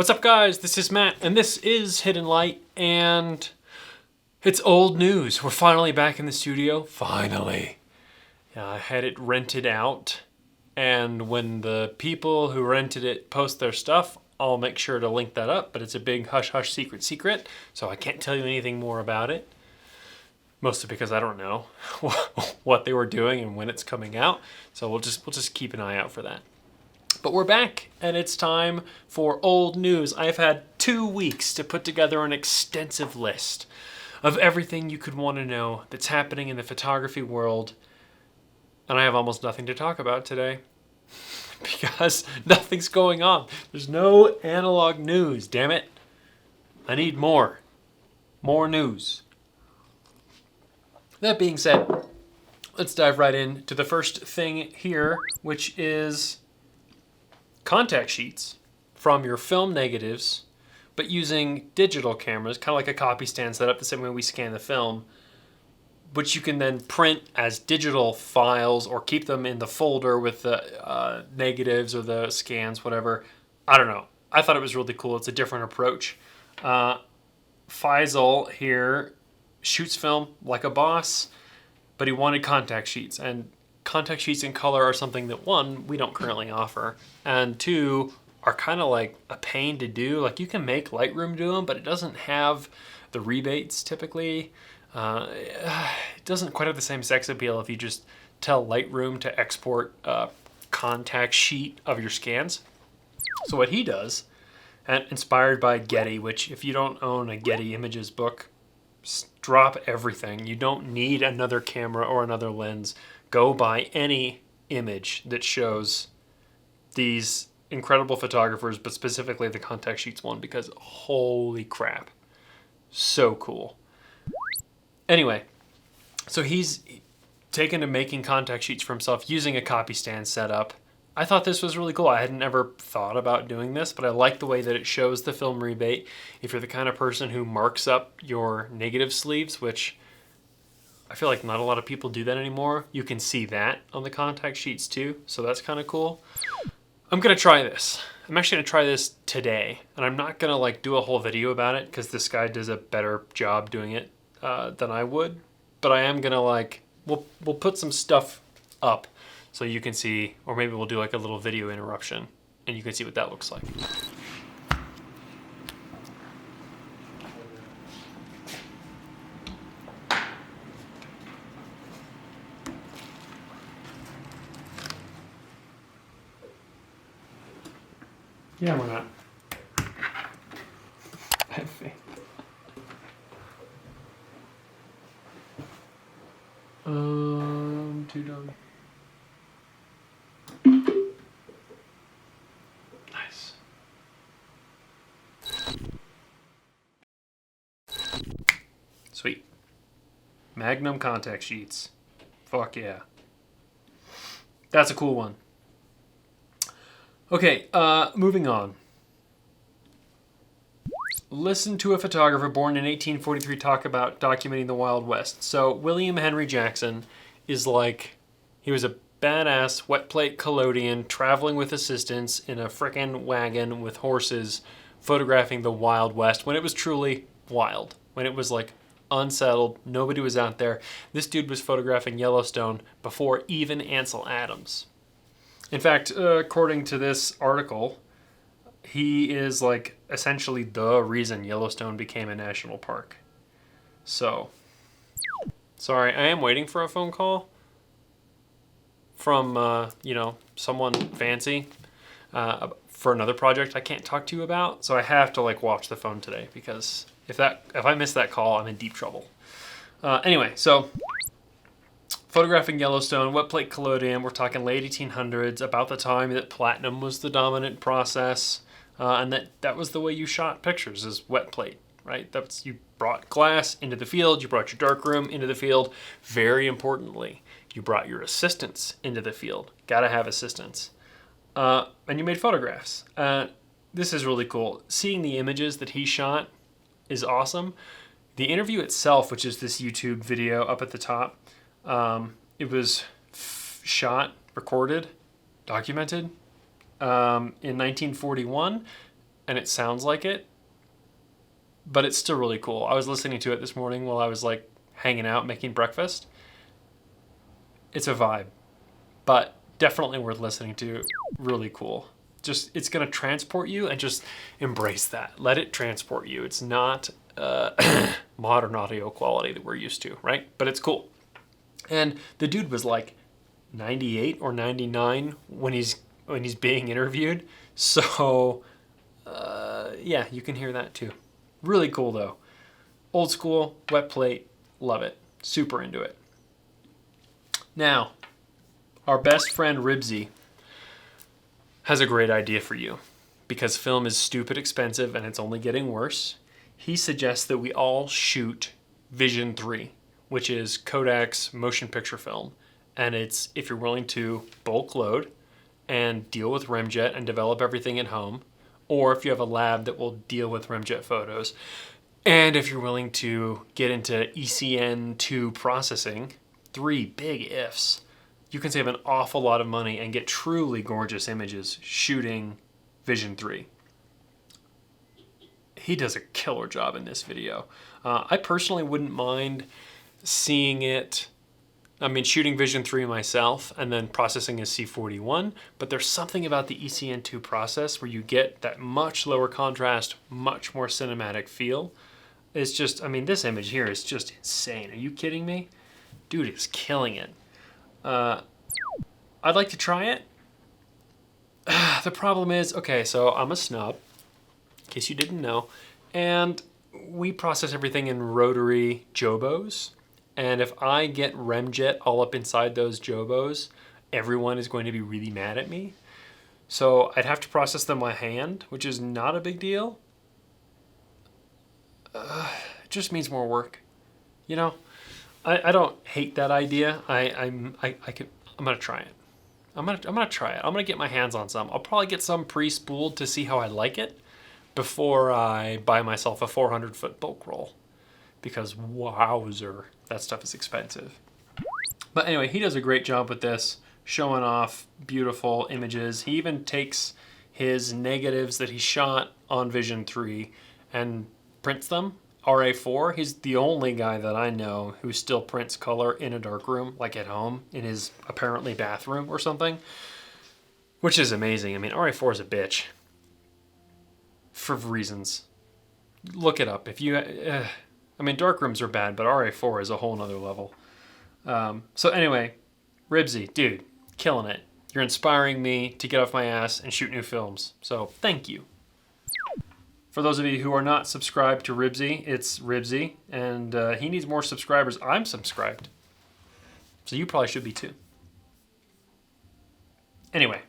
What's up, guys? This is Matt, and this is Hidden Light, and it's old news. We're finally back in the studio. Finally. I had it rented out, and when the people who rented it post their stuff, I'll make sure to link that up, but it's a big hush-hush secret, so I can't tell you anything more about it. Mostly because I don't know what they were doing and when it's coming out, so we'll just keep an eye out for that. But we're back, and it's time for old news. I've had 2 weeks to put together an extensive list of everything you could want to know that's happening in the photography world, and I have almost nothing to talk about today because nothing's going on. There's no analog news, damn it. I need more news. That being said, let's dive right into the first thing here, which is contact sheets from your film negatives, but using digital cameras, kind of like a copy stand set up the same way we scan the film, which you can then print as digital files or keep them in the folder with the negatives or the scans, whatever. I don't know. I thought it was really cool. It's a different approach. Faisal here shoots film like a boss, but he wanted contact sheets, and contact sheets in color are something that, one, we don't currently offer, and two, are kind of like a pain to do. Like, you can make Lightroom do them, but it doesn't have the rebates typically. It doesn't quite have the same sex appeal if you just tell Lightroom to export a contact sheet of your scans. So what he does, and inspired by Getty, which if you don't own a Getty Images book, drop everything. You don't need another camera or another lens. Go buy any image that shows these incredible photographers, but specifically the contact sheets one, because holy crap, so cool. Anyway, so he's taken to making contact sheets for himself using a copy stand setup. I thought this was really cool. I hadn't ever thought about doing this, but I like the way that it shows the film rebate. If you're the kind of person who marks up your negative sleeves, which I feel like not a lot of people do that anymore, you can see that on the contact sheets too, so that's kind of cool. I'm going to try this. I'm actually going to try this today, and I'm not going to like do a whole video about it because this guy does a better job doing it than I would, but I am going to like, we'll put some stuff up so you can see, or maybe we'll do like a little video interruption and you can see what that looks like. Yeah, why not? I have faith. Too dumb. Nice. Sweet. Magnum contact sheets. Fuck yeah. That's a cool one. Okay, moving on. Listen to a photographer born in 1843 talk about documenting the Wild West. So William Henry Jackson is like, he was a badass wet plate collodion traveling with assistants in a frickin' wagon with horses, photographing the Wild West when it was truly wild, when it was like unsettled, nobody was out there. This dude was photographing Yellowstone before even Ansel Adams. In fact, according to this article, he is like essentially the reason Yellowstone became a national park. So, sorry, I am waiting for a phone call from, someone fancy for another project I can't talk to you about. So I have to like watch the phone today because if I miss that call, I'm in deep trouble. Anyway, so photographing Yellowstone, wet plate collodion, we're talking late 1800s, about the time that platinum was the dominant process, and that was the way you shot pictures, is wet plate, right? You brought glass into the field, you brought your darkroom into the field. Very importantly, you brought your assistants into the field. Gotta have assistants. And you made photographs. This is really cool. Seeing the images that he shot is awesome. The interview itself, which is this YouTube video up at the top, it was shot, recorded, documented in 1941, and it sounds like it, but it's still really cool. I was listening to it this morning while I was like hanging out making breakfast. It's a vibe, but definitely worth listening to. Really cool. Just, it's going to transport you, and just embrace that. Let it transport you. It's not modern audio quality that we're used to, right? But it's cool. And the dude was like 98 or 99 when he's being interviewed. So yeah, you can hear that too. Really cool though. Old school, wet plate, love it. Super into it. Now, our best friend Ribsy has a great idea for you. Because film is stupid expensive and it's only getting worse, he suggests that we all shoot Vision 3, which is Kodak's motion picture film. And it's, if you're willing to bulk load and deal with Remjet and develop everything at home, or if you have a lab that will deal with Remjet photos, and if you're willing to get into ECN2 processing, 3 big ifs, you can save an awful lot of money and get truly gorgeous images shooting Vision 3. He does a killer job in this video. I personally wouldn't mind seeing it, shooting Vision 3 myself and then processing as C41, but there's something about the ECN2 process where you get that much lower contrast, much more cinematic feel. It's just, this image here is just insane. Are you kidding me? Dude is killing it. I'd like to try it. The problem is, okay, so I'm a snub, in case you didn't know, and we process everything in rotary Jobos. And if I get Remjet all up inside those Jobos, everyone is going to be really mad at me. So I'd have to process them by hand, which is not a big deal. It just means more work. You know, I don't hate that idea. I'm gonna try it. I'm gonna try it. I'm gonna get my hands on some. I'll probably get some pre-spooled to see how I like it before I buy myself a 400-foot bulk roll. Because wowzer, that stuff is expensive. But anyway, he does a great job with this, showing off beautiful images. He even takes his negatives that he shot on Vision 3 and prints them, RA4. He's the only guy that I know who still prints color in a darkroom, like at home, in his apparently bathroom or something, which is amazing. RA4 is a bitch for reasons. Look it up. If you... darkrooms are bad, but RA4 is a whole nother level. So anyway, Ribsy, dude, killing it. You're inspiring me to get off my ass and shoot new films. So thank you. For those of you who are not subscribed to Ribsy, it's Ribsy, and he needs more subscribers. I'm subscribed. So you probably should be too. Anyway.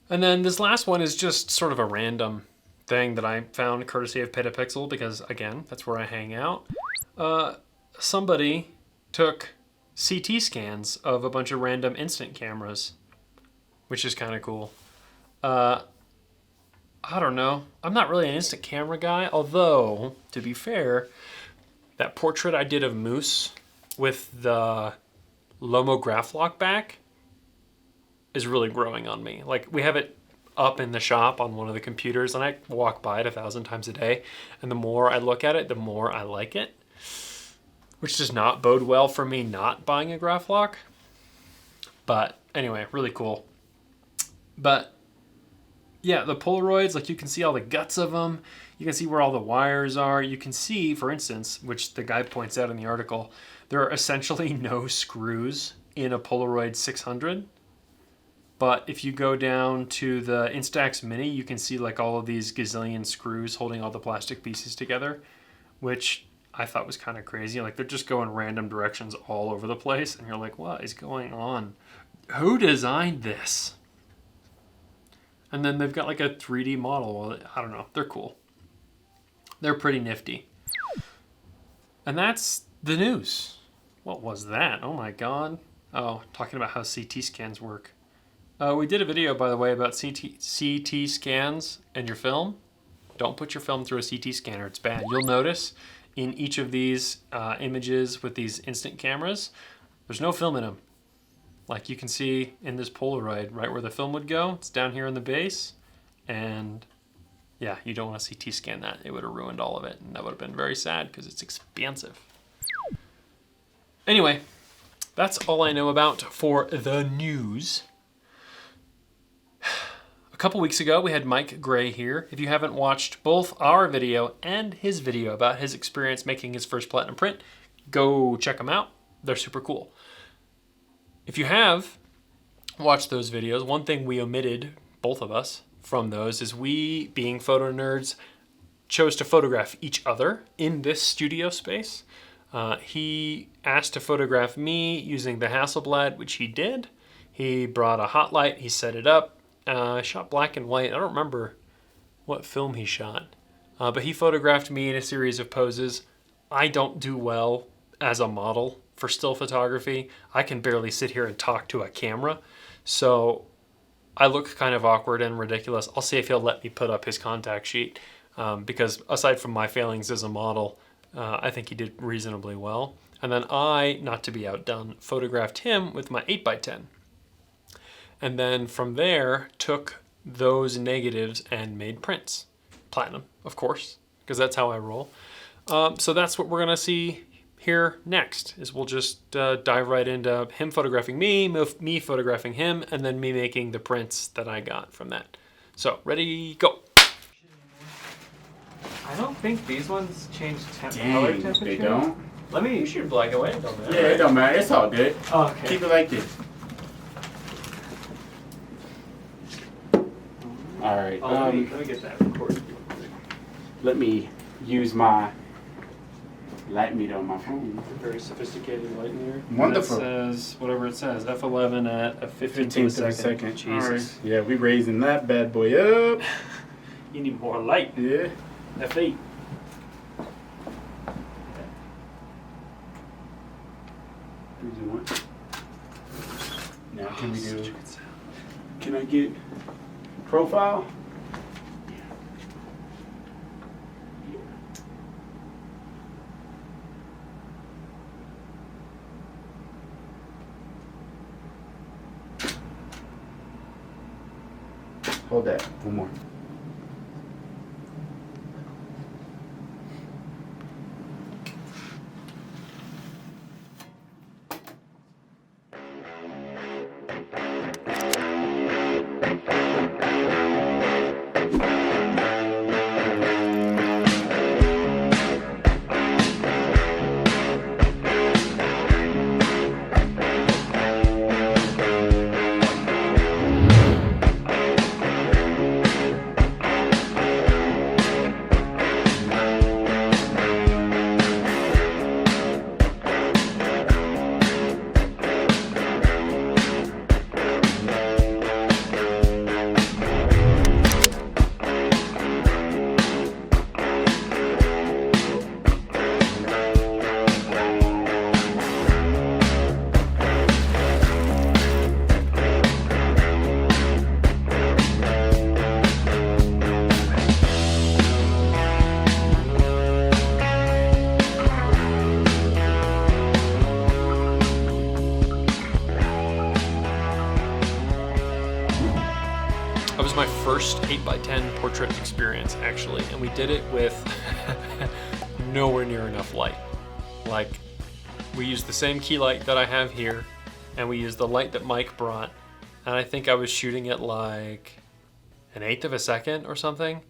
And then this last one is just sort of a random thing that I found courtesy of Petapixel because, again, that's where I hang out. Somebody took CT scans of a bunch of random instant cameras, which is kind of cool. I don't know. I'm not really an instant camera guy, although, to be fair, that portrait I did of Moose with the Lomo Graph-Lock back is really growing on me. Like, we have it up in the shop on one of the computers, and I walk by it 1,000 times a day, and the more I look at it, the more I like it, which does not bode well for me not buying a Graph-Lock. But anyway, really cool. But yeah, the Polaroids, like, you can see all the guts of them. You can see where all the wires are. You can see, for instance, which the guy points out in the article, there are essentially no screws in a Polaroid 600. But if you go down to the Instax Mini, you can see like all of these gazillion screws holding all the plastic pieces together, which I thought was kind of crazy. Like, they're just going random directions all over the place, and you're like, what is going on? Who designed this? And then they've got like a 3D model. I don't know. They're cool. They're pretty nifty. And that's the news. What was that? Oh my God. Oh, talking about how CT scans work. We did a video, by the way, about CT scans and your film. Don't put your film through a CT scanner. It's bad. You'll notice in each of these images with these instant cameras, there's no film in them. Like you can see in this Polaroid, right where the film would go, it's down here in the base, and Yeah, you don't want to CT scan that. It would have ruined all of it, and that would have been very sad because it's expensive. Anyway, that's all I know about for the news. A couple weeks ago, we had Mike Gray here. If you haven't watched both our video and his video about his experience making his first platinum print, go check them out. They're super cool. If you have watched those videos, one thing we omitted, both of us, from those is we, being photo nerds, chose to photograph each other in this studio space. He asked to photograph me using the Hasselblad, which he did. He brought a hot light, he set it up. I shot black and white. I don't remember what film he shot, but he photographed me in a series of poses. I don't do well as a model for still photography. I can barely sit here and talk to a camera, so I look kind of awkward and ridiculous. I'll see if he'll let me put up his contact sheet, because aside from my failings as a model, I think he did reasonably well. And then I, not to be outdone, photographed him with my 8x10. And then from there, took those negatives and made prints. Platinum, of course, because that's how I roll. So that's what we're gonna see here next, is we'll just dive right into him photographing me, me photographing him, and then me making the prints that I got from that. So, ready, go. I don't think these ones change color temperature. They don't? You shoot black and white, it don't matter. Yeah, it don't matter. It's all good. Oh, okay. Keep it like this. All right. Let me get that recorded real quick. Let me use my light meter on my phone. Very sophisticated light meter. Wonderful. And it says, whatever it says, F11 at a 15th of a second. Jesus. All right. Yeah, we raising that bad boy up. You need more light. Yeah. F8. Now can we do? Can I get profile? Hold that. One more. That was my first 8x10 portrait experience, actually, and we did it with nowhere near enough light. Like, we used the same key light that I have here, and we used the light that Mike brought, and I think I was shooting at like 1/8 of a second or something.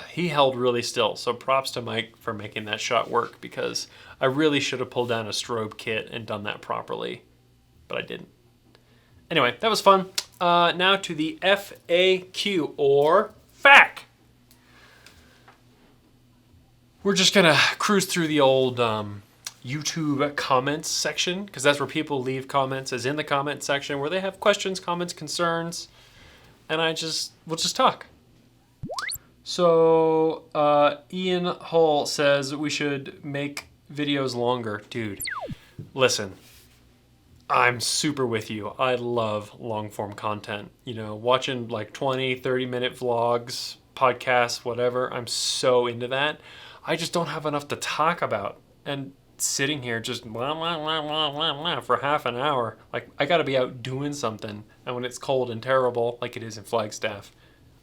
He held really still, so props to Mike for making that shot work, because I really should have pulled down a strobe kit and done that properly, but I didn't. Anyway, that was fun. Now to the FAQ, or FAQ. We're just gonna cruise through the old YouTube comments section, because that's where people leave comments, is in the comment section where they have questions, comments, concerns, and we'll just talk. So Ian Hull says we should make videos longer. Dude, listen, I'm super with you. I love long form content. You know, watching like 20, 30-minute vlogs, podcasts, whatever. I'm so into that. I just don't have enough to talk about. And sitting here just blah, blah, blah, blah, blah, blah, for half an hour, like I gotta be out doing something. And when it's cold and terrible, like it is in Flagstaff,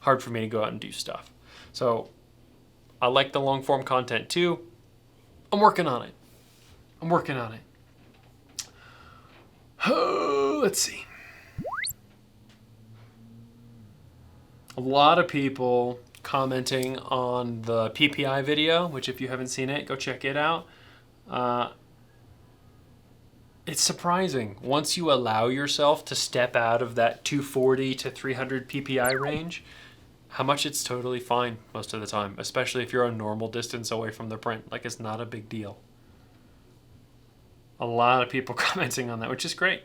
hard for me to go out and do stuff. So I like the long form content too. I'm working on it. Let's see. A lot of people commenting on the PPI video, which if you haven't seen it, go check it out. It's surprising once you allow yourself to step out of that 240 to 300 PPI range, how much it's totally fine most of the time, especially if you're a normal distance away from the print. Like, it's not a big deal. A lot of people commenting on that, which is great.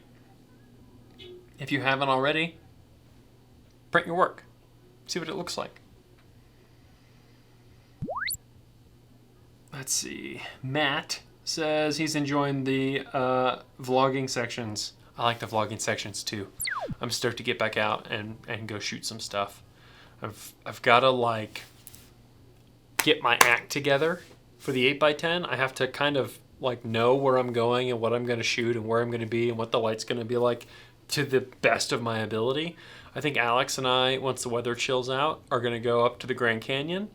If you haven't already, print your work. See what it looks like. Let's see. Matt says he's enjoying the vlogging sections. I like the vlogging sections too. I'm stoked to get back out and go shoot some stuff. I've got to like get my act together for the 8x10. I have to kind of like know where I'm going and what I'm going to shoot and where I'm going to be and what the light's going to be like to the best of my ability. I think Alex and I, once the weather chills out, are going to go up to the Grand Canyon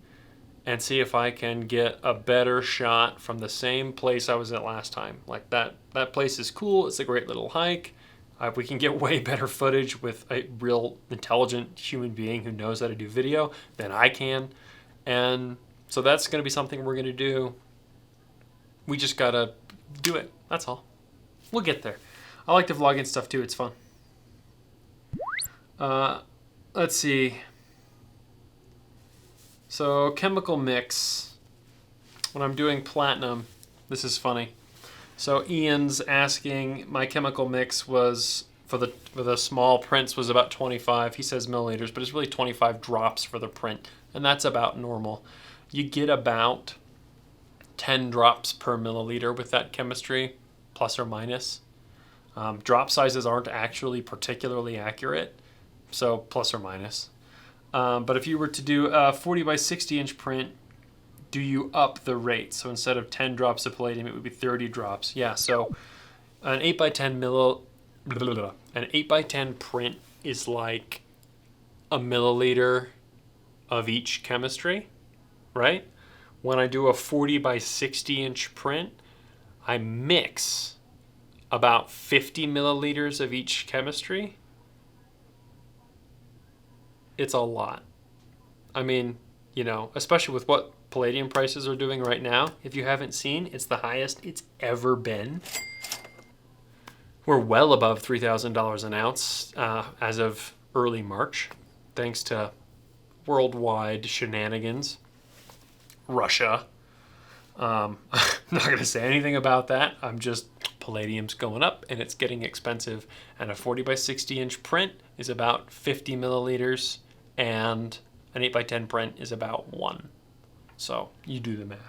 and see if I can get a better shot from the same place I was at last time. Like that place is cool. It's a great little hike. We can get way better footage with a real intelligent human being who knows how to do video than I can. And so that's going to be something we're going to do. We just got to do it. That's all. We'll get there. I like the vlogging stuff too. It's fun. Let's see. So chemical mix. When I'm doing platinum, this is funny. So Ian's asking, my chemical mix was for the small prints was about 25. He says milliliters, but it's really 25 drops for the print, and that's about normal. You get about 10 drops per milliliter with that chemistry, plus or minus. Drop sizes aren't actually particularly accurate, so plus or minus. But if you were to do a 40 by 60 inch print, do you up the rate? So instead of 10 drops of palladium, it would be 30 drops. Yeah, so an 8x10 an 8x10 print is like a milliliter of each chemistry, right? When I do a 40 by 60 inch print, I mix about 50 milliliters of each chemistry. It's a lot. I mean, you know, especially with what palladium prices are doing right now. If you haven't seen, it's the highest it's ever been. We're well above $3,000 an ounce as of early March, thanks to worldwide shenanigans. Russia. I'm not going to say anything about that. I'm just, palladium's going up and it's getting expensive. And a 40 by 60 inch print is about 50 milliliters and an 8x10 print is about 1. So you do the math.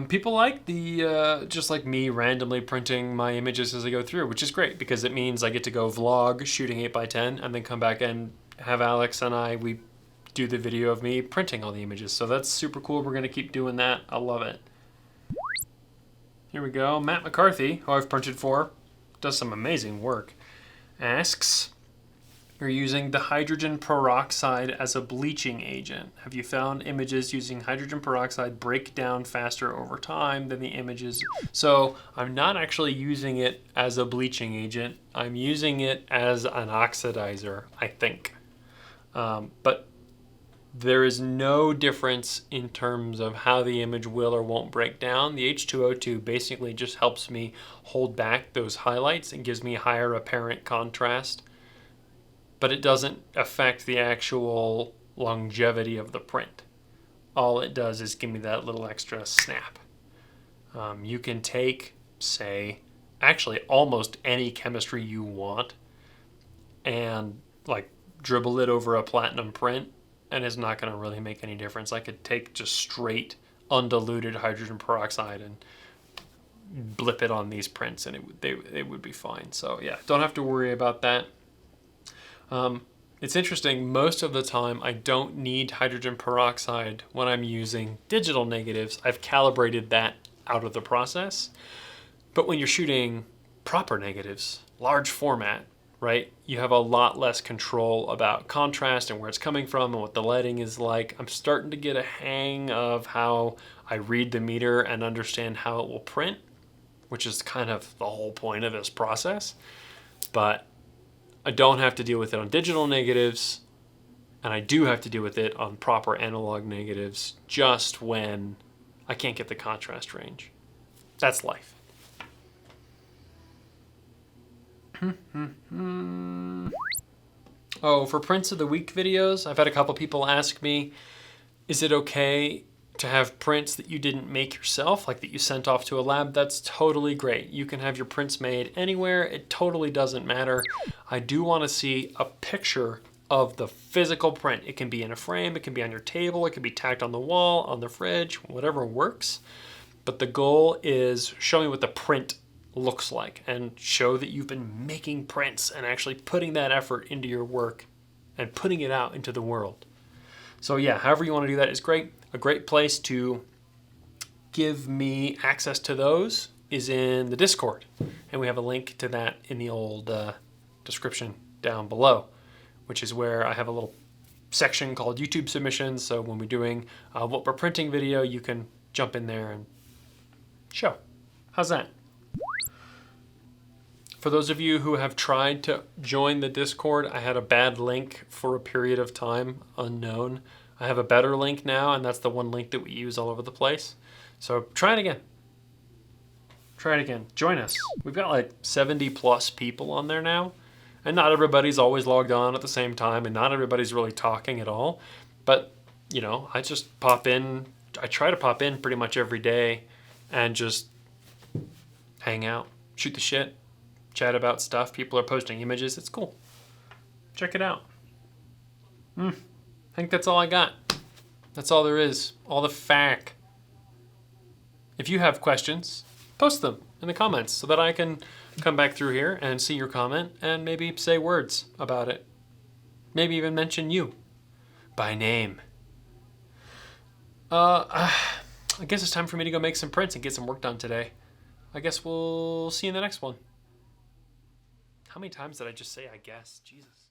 People like the, just like me randomly printing my images as I go through, which is great because it means I get to go vlog shooting 8x10 and then come back and have Alex and we do the video of me printing all the images. So that's super cool. We're going to keep doing that. I love it. Here we go. Matt McCarthy, who I've printed for, does some amazing work, asks, you're using the hydrogen peroxide as a bleaching agent. Have you found images using hydrogen peroxide break down faster over time than the images? So I'm not actually using it as a bleaching agent. I'm using it as an oxidizer, I think. But there is no difference in terms of how the image will or won't break down. The H2O2 basically just helps me hold back those highlights and gives me higher apparent contrast. But it doesn't affect the actual longevity of the print. All it does is give me that little extra snap. You can take, say, actually almost any chemistry you want and like dribble it over a platinum print and it's not going to really make any difference. I could take just straight undiluted hydrogen peroxide and blip it on these prints and it would be fine. So yeah, don't have to worry about that. It's interesting, most of the time I don't need hydrogen peroxide when I'm using digital negatives. I've calibrated that out of the process. But when you're shooting proper negatives, large format, right? You have a lot less control about contrast and where it's coming from and what the lighting is like. I'm starting to get a hang of how I read the meter and understand how it will print, which is kind of the whole point of this process. But I don't have to deal with it on digital negatives, and I do have to deal with it on proper analog negatives just when I can't get the contrast range. That's life. Oh, for Prints of the Week videos, I've had a couple people ask me, is it okay to have prints that you didn't make yourself, like that you sent off to a lab? That's totally great. You can have your prints made anywhere. It totally doesn't matter. I do want to see a picture of the physical print. It can be in a frame, it can be on your table, it can be tacked on the wall, on the fridge, whatever works. But the goal is show me what the print looks like and show that you've been making prints and actually putting that effort into your work and putting it out into the world. So yeah, however you want to do that is great. A great place to give me access to those is in the Discord. And we have a link to that in the old description down below, which is where I have a little section called YouTube submissions. So when we're doing what we're printing video, you can jump in there and show. How's that? For those of you who have tried to join the Discord, I had a bad link for a period of time, unknown. I have a better link now, and that's the one link that we use all over the place. So try it again. Try it again. Join us. We've got like 70 plus people on there now, and not everybody's always logged on at the same time, and not everybody's really talking at all. But, you know, I just pop in. I try to pop in pretty much every day and just hang out, shoot the shit, chat about stuff. People are posting images. It's cool. Check it out. I think that's all I got. That's all there is. All the fact. If you have questions, post them in the comments so that I can come back through here and see your comment and maybe say words about it. Maybe even mention you by name. I guess it's time for me to go make some prints and get some work done today. I guess we'll see you in the next one. How many times did I just say I guess? Jesus.